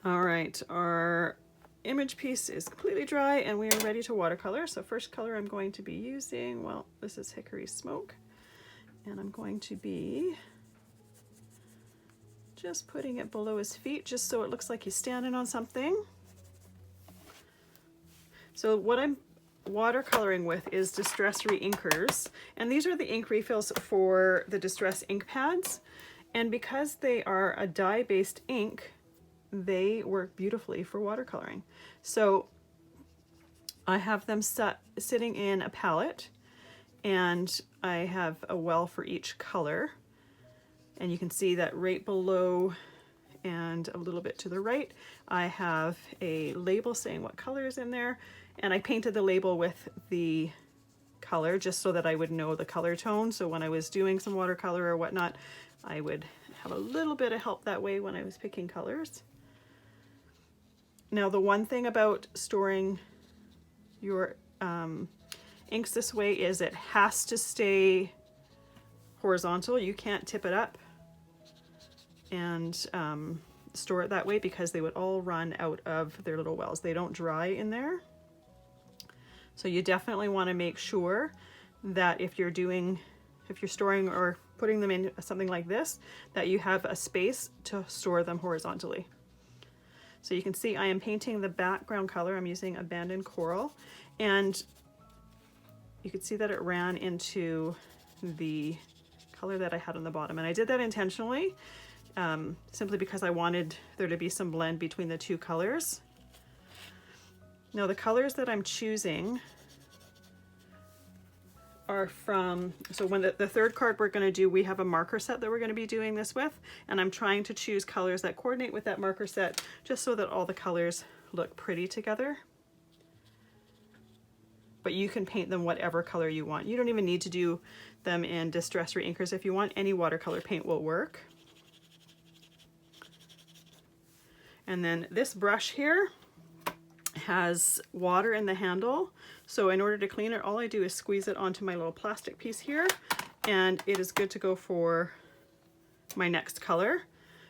All right, our image piece is completely dry and we are ready to watercolor. So first color I'm going to be using, well, this is Hickory Smoke, and I'm going to be just putting it below his feet just so it looks like he's standing on something. So what I'm watercoloring with is Distress Reinkers, and these are the ink refills for the Distress ink pads, and because they are a dye-based ink, they work beautifully for watercoloring. So I have them sitting in a palette, and I have a well for each color, and you can see that right below and a little bit to the right I have a label saying what color is in there, and I painted the label with the color just so that I would know the color tone, so when I was doing some watercolor or whatnot I would have a little bit of help that way when I was picking colors. Now the one thing about storing your inks this way is it has to stay horizontal. You can't tip it up and store it that way because they would all run out of their little wells. They don't dry in there. So you definitely want to make sure that if you're storing or putting them in something like this, that you have a space to store them horizontally. So you can see I am painting the background color. I'm using Abandoned Coral, and you can see that it ran into the color that I had on the bottom, and I did that intentionally simply because I wanted there to be some blend between the two colors. Now the colors that I'm choosing are from, so when the third card we're going to do, we have a marker set that we're going to be doing this with, and I'm trying to choose colors that coordinate with that marker set just so that all the colors look pretty together. But you can paint them whatever color you want. You don't even need to do them in Distress Reinkers. If you want, any watercolor paint will work. And then this brush here has water in the handle, so in order to clean it, all I do is squeeze it onto my little plastic piece here, and it is good to go for my next color,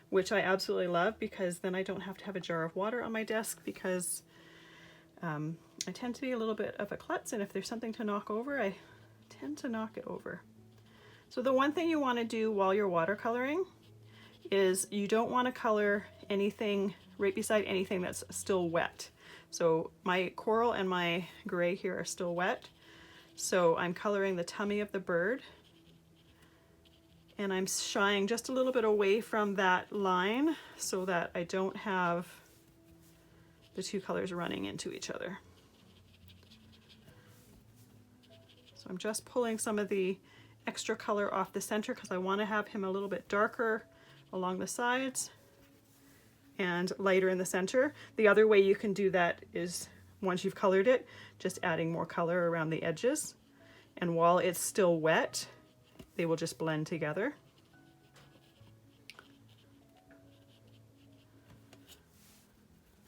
which I absolutely love because then I don't have to have a jar of water on my desk, because I tend to be a little bit of a klutz, and if there's something to knock over, I tend to knock it over. So the one thing you want to do while you're watercoloring is you don't want to color anything right beside anything that's still wet. So my coral and my gray here are still wet. So I'm coloring the tummy of the bird, and I'm shying just a little bit away from that line so that I don't have the two colors running into each other. So I'm just pulling some of the extra color off the center because I want to have him a little bit darker along the sides and lighter in the center. The other way you can do that is, once you've colored it, just adding more color around the edges. And while it's still wet, they will just blend together.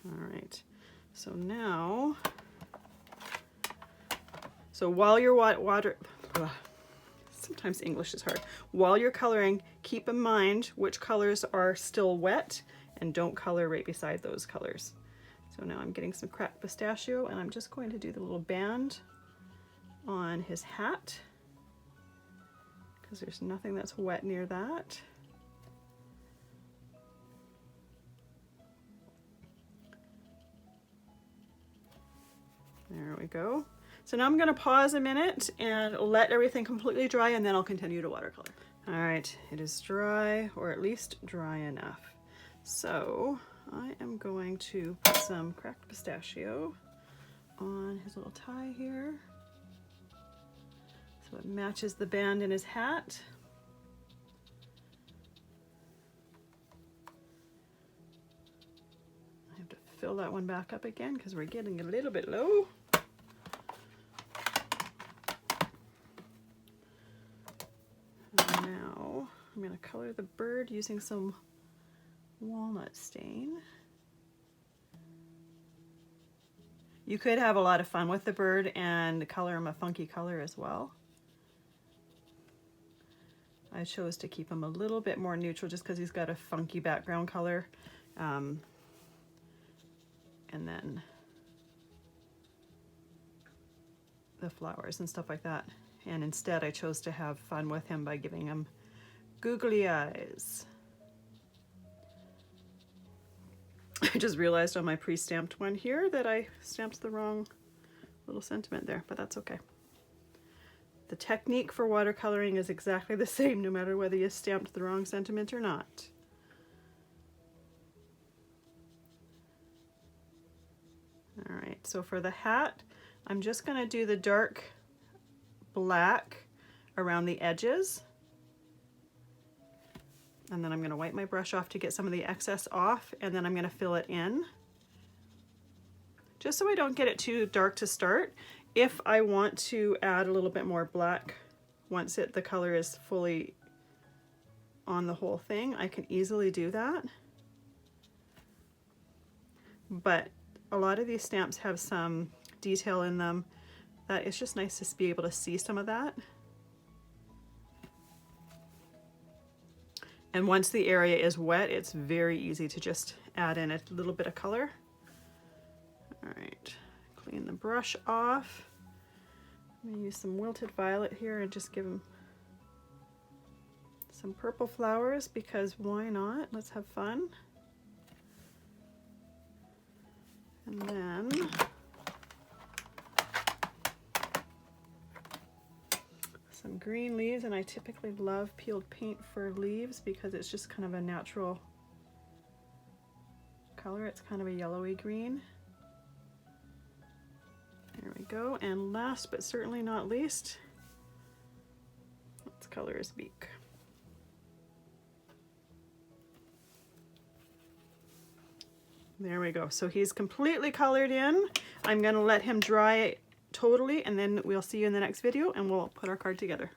All right, so now, while you're sometimes English is hard. While you're coloring, keep in mind which colors are still wet and don't color right beside those colors. So now I'm getting some cracked pistachio, and I'm just going to do the little band on his hat because there's nothing that's wet near that. There we go. So now I'm going to pause a minute and let everything completely dry, and then I'll continue to watercolor. All right, it is dry, or at least dry enough. So I am going to put some cracked pistachio on his little tie here so it matches the band in his hat. I have to fill that one back up again because we're getting a little bit low. And now I'm going to color the bird using some walnut stain. You could have a lot of fun with the bird and color him a funky color as well. I chose to keep him a little bit more neutral just because he's got a funky background color. and then the flowers and stuff like that. And instead I chose to have fun with him by giving him googly eyes. I just realized on my pre-stamped one here that I stamped the wrong little sentiment there, but that's okay. The technique for watercoloring is exactly the same no matter whether you stamped the wrong sentiment or not. All right, so for the hat, I'm just going to do the dark black around the edges. And then I'm going to wipe my brush off to get some of the excess off, and then I'm going to fill it in. Just so I don't get it too dark to start. If I want to add a little bit more black once the color is fully on the whole thing, I can easily do that. But a lot of these stamps have some detail in them that it's just nice to be able to see some of that. And once the area is wet, it's very easy to just add in a little bit of color. All right, clean the brush off. I'm gonna use some wilted violet here and just give him some purple flowers because why not? Let's have fun. And then some green leaves, and I typically love peeled paint for leaves because it's just kind of a natural color. It's kind of a yellowy green. There we go. And last but certainly not least, let's color his beak. There we go. So he's completely colored in. I'm going to let him dry totally, and then we'll see you in the next video and we'll put our card together.